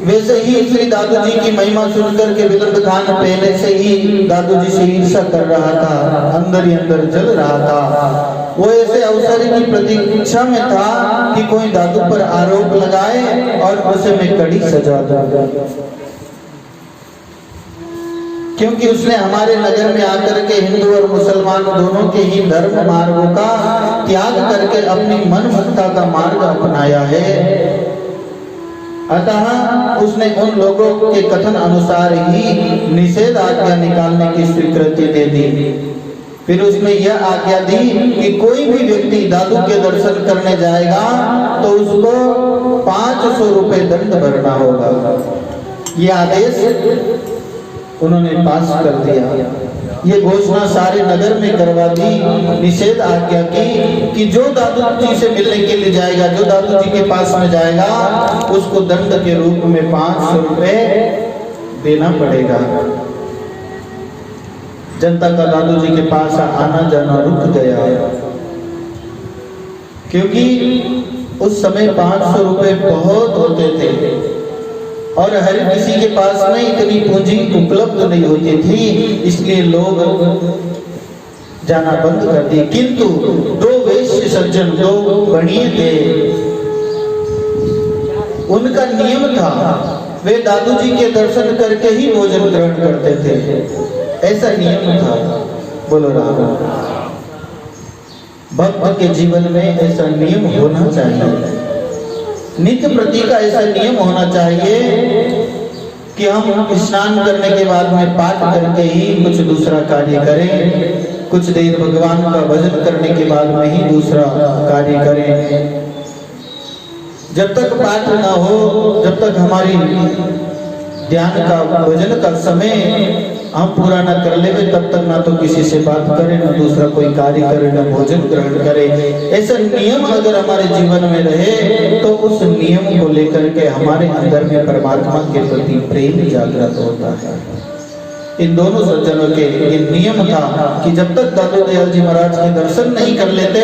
वैसे ही श्री दादू जी की महिमा सुनकर के विलंद खान पहले से ही दादू जी से ईर्ष्या कर रहा था, अंदर ही अंदर जल रहा था। वो ऐसे अवसर की प्रतीक्षा में था कि कोई दादू पर आरोप लगाए और उसे मैं कड़ी सजा दूं, क्योंकि उसने हमारे नगर में आकर के हिंदू और मुसलमान दोनों के ही धर्म मार्गों का त्याग करके अपनी मनमुक्ता का मार्ग अपनाया है। अतः उसने उन लोगों के कथन अनुसार ही निषेध आज्ञा निकालने की स्वीकृति दे दी। फिर उसने यह आज्ञा दी कि कोई भी व्यक्ति दादू के दर्शन करने जाएगा तो उसको 500 रुपए दंड भरना होगा। यह आदेश उन्होंने पास कर दिया। ये घोषणा सारे नगर में करवा दी, निषेध आज्ञा की कि जो दादू जी से मिलने के लिए जाएगा, जो दादू जी के पास में जाएगा, उसको दंड के रूप में 500 रुपए देना पड़ेगा। जनता का दादू जी के पास आना जाना रुक गया, क्योंकि उस समय 500 रुपए बहुत होते थे और हर किसी के पास में इतनी पूंजी उपलब्ध नहीं होती थी, इसलिए लोग जाना बंद कर दिए। किंतु दो वैश्य सज्जन, दो बनिए थे, उनका नियम था वे दादू जी के दर्शन करके ही भोजन ग्रहण करते थे। ऐसा नियम था। बोलो राम। भक्त के जीवन में ऐसा नियम होना चाहिए। नित्य प्रति का ऐसा नियम होना चाहिए कि हम स्नान करने के बाद में पाठ करके ही कुछ दूसरा कार्य करें, कुछ देर भगवान का भजन करने के बाद में ही दूसरा कार्य करें। जब तक पाठ ना हो, जब तक हमारी ध्यान का भजन का समय हम पूरा न कर ले, तब तक ना तो किसी से बात करें, ना दूसरा कोई कार्य करे, ना भोजन ग्रहण करे। ऐसा नियम अगर हमारे जीवन में रहे तो उस नियम को लेकर के हमारे अंदर में परमात्मा के प्रति प्रेम जागृत होता है। इन दोनों सज्जनों के ये नियम था कि जब तक दादू दयाल जी महाराज के दर्शन नहीं कर लेते,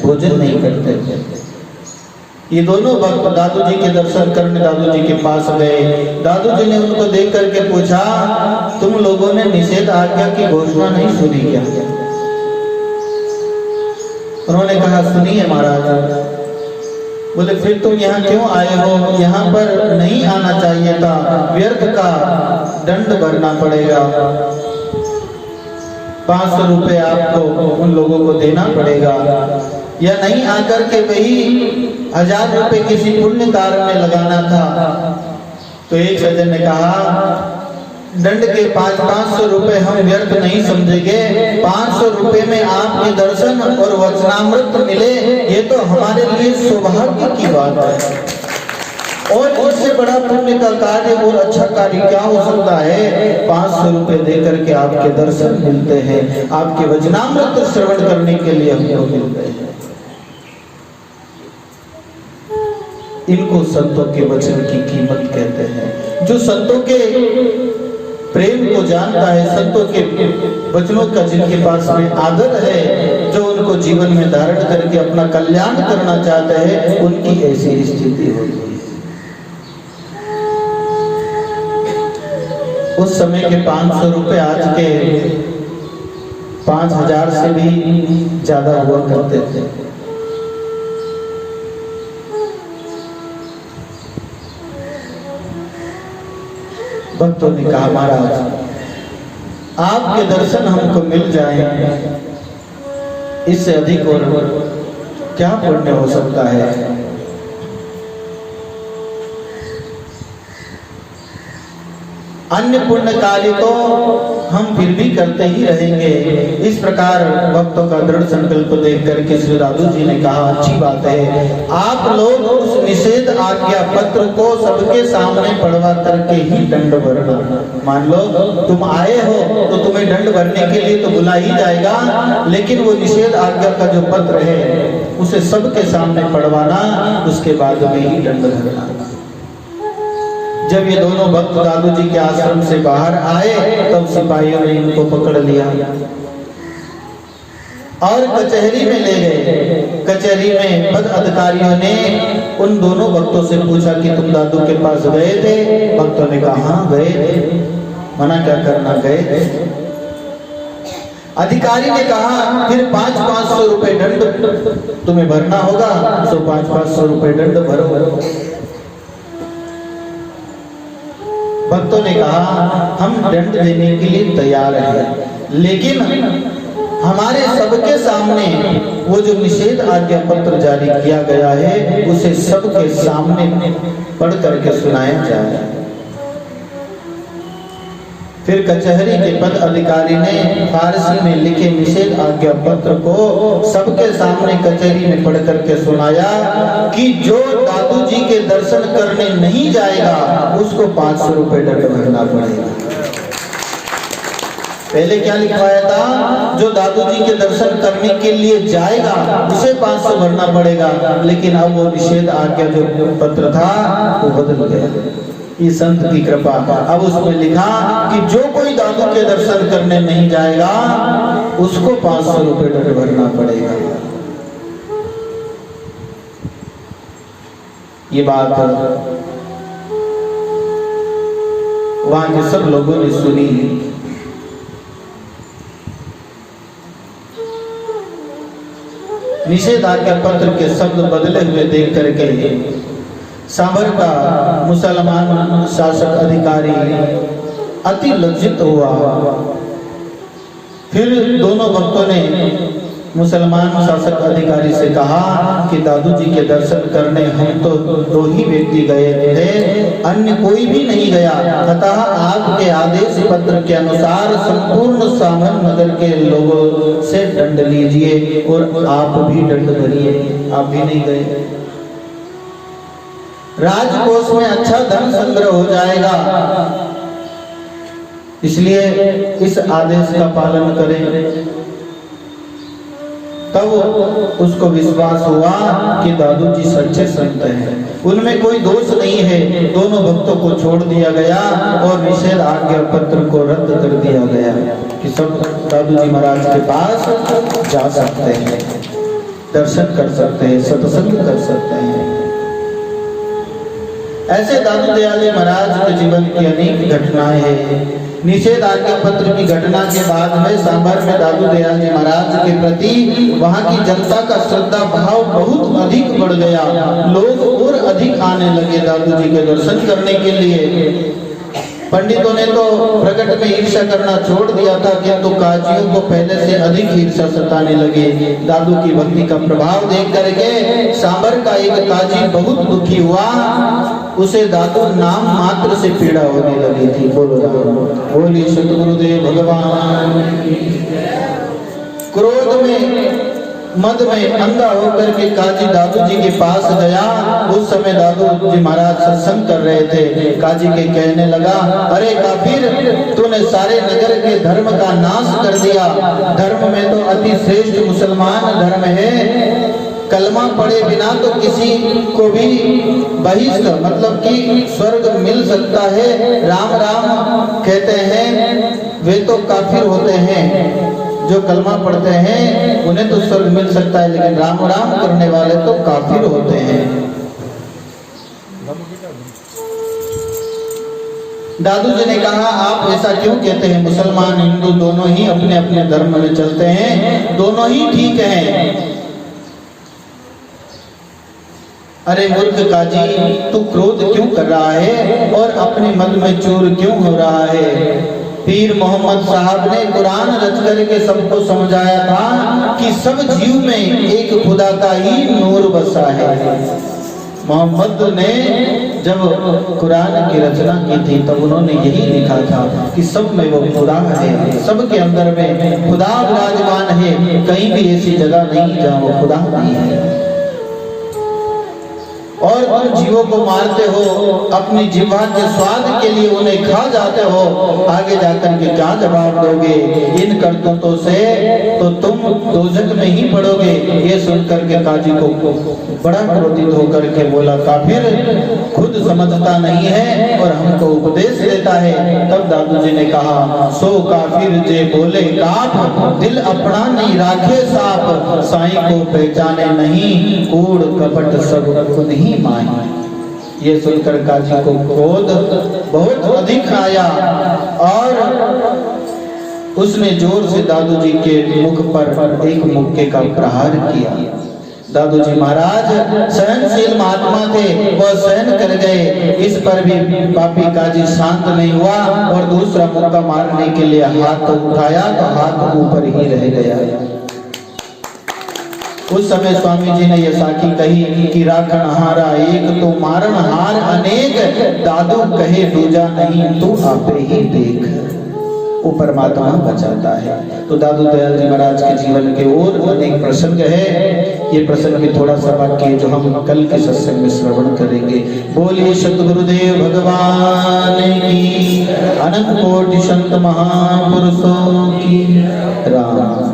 भोजन नहीं करते थे। ये दोनों भक्त दादू जी के दर्शन करने दादू जी के पास गए। दादू जी ने उनको देख करके पूछा, तुम लोगों ने निषेध आज्ञा की घोषणा नहीं सुनी क्या? उन्होंने कहा सुनी है महाराज। बोले फिर तुम यहाँ क्यों आए हो? यहाँ पर नहीं आना चाहिए था, व्यर्थ का दंड भरना पड़ेगा, 500 रुपए आपको उन लोगों को देना पड़ेगा, या नहीं आकर के वही 1000 रुपए किसी पुण्य कार्य में लगाना था। तो एक सज्जन ने कहा दंड के 500 रुपए हम व्यर्थ नहीं समझेंगे, 500 रुपए में आपके दर्शन और वचनामृत मिले, ये तो हमारे लिए सौभाग्य की बात है। और इससे बड़ा पुण्य का कार्य और अच्छा कार्य क्या हो सकता है? 500 रुपए देकर के आपके दर्शन मिलते हैं, आपके वचनामृत श्रवण करने के लिए हमको मिलते हैं। इनको संतों के वचन की कीमत कहते हैं। जो संतों के प्रेम को जानता है, संतों के वचनों का जिनके पास में आदर है, जो उनको जीवन में धारण करके अपना कल्याण करना चाहते हैं, उनकी ऐसी स्थिति होती है। उस समय के 500 रुपए आज के 5000 से भी ज्यादा हुआ करते थे। भक्तों ने कहा महाराज आपके दर्शन हमको मिल जाएं, इससे अधिक और क्या पुण्य हो सकता है? अन्य पुण्य कार्य तो हम फिर भी करते ही रहेंगे। इस प्रकार भक्तों का दृढ़ संकल्प देख करके श्री दादू जी ने कहा, अच्छी बात है, आप लोग उस निषेध आज्ञा पत्र को सबके सामने पढ़वा करके ही दंड भरना। मान लो तुम आए हो तो तुम्हें दंड भरने के लिए तो बुला ही जाएगा, लेकिन वो निषेध आज्ञा का जो पत्र है उसे सबके सामने पढ़वाना, उसके बाद में ही दंड भरना। जब ये दोनों भक्त दादू जी के आश्रम से बाहर आए तब सिपाहियों ने इनको पकड़ लिया और कचहरी में ले गए। कचहरी में पद अधिकारियों ने उन दोनों भक्तों से पूछा कि तुम दादू के पास गए थे? भक्तों ने कहा हाँ गए थे। मना क्या करना, गए थे। अधिकारी ने कहा फिर 500-500 रुपए दंड तुम्हें भरना होगा, तो 500-500 रुपए दंड भरो। भक्तों ने कहा हम दंड देने के लिए तैयार हैं, लेकिन हमारे सबके सामने वो जो निषेध आज्ञा पत्र जारी किया गया है उसे सबके सामने पढ़ करके सुनाया जाए। फिर कचहरी के पद अधिकारी ने फारसी में लिखे निषेध आज्ञा पत्र को सबके सामने कचहरी में पढ़ करके सुनाया कि जो दादू जी के दर्शन करने नहीं जाएगा उसको 500 रुपए दंड भरना पड़ेगा। पहले क्या लिखवाया था? जो दादू जी के दर्शन करने के लिए जाएगा उसे 500 भरना पड़ेगा, लेकिन अब वो निषेध आज्ञा जो पत्र था वो बदल गया। ये संत की कृपा। अब उसमें लिखा कि जो कोई दादू के दर्शन करने नहीं जाएगा उसको 500 रुपए दंड भरना पड़ेगा। ये बात वहां के सब लोगों ने सुनी। निषेध आज्ञा पत्र के शब्द बदले हुए देख करके सांभर का मुसलमान शासक अधिकारी अति लज्जित हुआ। फिर दोनों भक्तों ने मुसलमान शासक अधिकारी से कहा कि दादू जी के दर्शन करने हम तो 2 ही व्यक्ति गए थे, अन्य कोई भी नहीं गया, अतः आपके आदेश पत्र के अनुसार संपूर्ण सांभर नगर के लोगों से दंड लीजिए और आप भी दंड भरिए। आप भी नहीं गए। राजकोष में अच्छा धन संग्रह हो जाएगा, इसलिए इस आदेश का पालन करें। तब उसको विश्वास हुआ कि दादू जी सच्चे संत हैं, उनमें कोई दोष नहीं है। दोनों भक्तों को छोड़ दिया गया और निषेध आज्ञा पत्र को रद्द कर दिया गया कि सब दादू जी महाराज के पास जा सकते हैं, दर्शन कर सकते हैं, सत्संग कर सकते हैं। ऐसे दादू दयाल महाराज के जीवन की अनेक घटनाएं हैं। निषेध आज्ञा पत्र की घटना के बाद में सांभर में दादू दयाल जी महाराज के प्रति वहां की जनता का श्रद्धा भाव बहुत अधिक बढ़ गया। लोग और अधिक आने लगे दादू जी के दर्शन करने के लिए। पंडितों ने तो प्रकट में ईर्ष्या करना छोड़ दिया था, किंतु काजियों को पहले से अधिक ईर्ष्या सताने लगे। दादू की भक्ति का प्रभाव देख करके सांभर का एक काजी बहुत दुखी हुआ। उसे दादू नाम मात्र से पीड़ा होने लगी थी। बोली सतगुरुदेव भगवान। क्रोध में मद में अंधा होकर के काजी दादू जी के पास गया। उस समय दादू जी महाराज सत्संग कर रहे थे। काजी के कहने लगा, अरे काफिर, तूने सारे नगर के धर्म का नाश कर दिया। धर्म में तो अति श्रेष्ठ मुसलमान धर्म है। कलमा पढ़े बिना तो किसी को भी बहिष्ठ मतलब कि स्वर्ग मिल सकता है। राम राम कहते हैं वे तो काफिर होते हैं। जो कलमा पढ़ते हैं उन्हें तो स्वर्ग मिल सकता है, लेकिन राम राम करने वाले तो काफिर होते हैं। दादू जी ने कहा, आप ऐसा क्यों कहते हैं? मुसलमान हिंदू दोनों ही अपने अपने धर्म में चलते हैं, दोनों ही ठीक हैं। अरे मूर्ख काजी, तू क्रोध क्यों कर रहा है और अपने मन में चूर क्यों हो रहा है? पीर मोहम्मद साहब ने कुरान रच करके सबको समझाया था कि सब जीव में एक खुदा का ही नूर बसा है। मोहम्मद ने जब कुरान की रचना की थी तब उन्होंने यही लिखा था कि सब में वो खुदा है, सबके अंदर में खुदा विराजमान है, कहीं भी ऐसी जगह नहीं जहाँ वो खुदा नहीं है। और तुम जीवों को मारते हो, अपनी जिह्वा के स्वाद के लिए उन्हें खा जाते हो, आगे जाकर के क्या जवाब दोगे इन करतूतों से? तो तुम दोजख में ही पड़ोगे। ये सुनकर के काजी को बड़ा क्रोधित होकर के बोला, काफिर खुद समझता नहीं है और हमको उपदेश देता है। तब दादू जी ने कहा, सो काफिर जे बोले काप, दिल अपना नहीं राखे साफ, साईं को पहचाने नहीं, कूड़ कपट सब खुद ही माही। ये सुनकर काजी को क्रोध बहुत अधिक आया और उसने जोर से दादू जी के मुख पर एक मुक्के का प्रहार किया। दादू जी महाराज सहनशील महात्मा थे, वह सहन कर गए। इस पर भी पापी काजी शांत नहीं हुआ और दूसरा मुक्का मारने के लिए हाथ उठाया तो हाथ ऊपर ही रह गया। उस समय स्वामी जी ने यह साखी कही कि राखन हारा एक तो मारन हार अनेक, दादू कहे दूजा नहीं तू आपे ही देख। वो परमात्मा बचाता है। तो दादू दयाल जी महाराज के जीवन के और अनेक प्रसंग है। ये प्रसंग में थोड़ा सा वाक्य जो हम कल के सत्संग में श्रवण करेंगे। बोलिए सतगुरुदेव भगवान की, अनंत कोटि संत महापुरुषों की। राम।